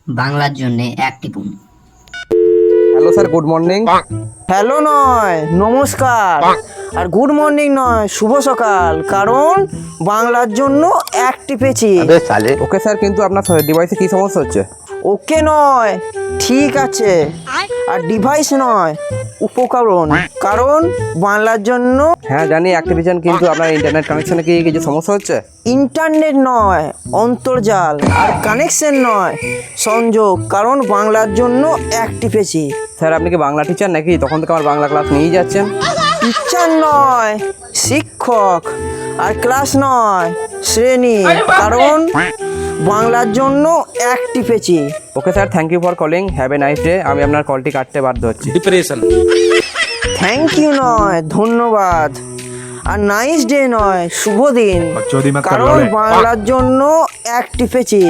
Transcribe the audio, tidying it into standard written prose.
বাংলার জন্য এক টিপুন। Hello sir, good morning. Hello নয় নমস্কার, আর গুড মর্নিং নয় শুভ সকাল, কারণ বাংলার জন্য এক টিপেছি। ওকে স্যার, কিন্তু আপনার ডিভাইসে কি সমস্যা হচ্ছে? ওকে নয় ঠিক আছে, আর ডিভাইস নয় উপকরণ, কারণ বাংলার জন্য হ্যাঁ জানি অ্যাক্টিভিশন, কিন্তু আপনার ইন্টারনেট কানেকশনে কি কিছু সমস্যা হচ্ছে? ইন্টারনেট নয় অন্তর্জাল, আর কানেকশন নয় সংযোগ, কারণ বাংলার জন্য এক টিপেছি। স্যার আপনি কি বাংলা টিচার নাকি? তখন থেকে আমার বাংলা ক্লাস নিয়েই যাচ্ছেন। টিচার নয় শিক্ষক, আর ক্লাস নয় শ্রেণী, কারণ বাংলার জন্য এক টিপেছি। Okay sir, thank you for calling, have a nice day. আমি আপনার কলটি কাটতে বাধ্য হচ্ছি। থ্যাংক ইউ নয় ধন্যবাদ, আর নাইস ডে নয় শুভ দিন, কারণ বাংলার জন্য এক টিপেছি।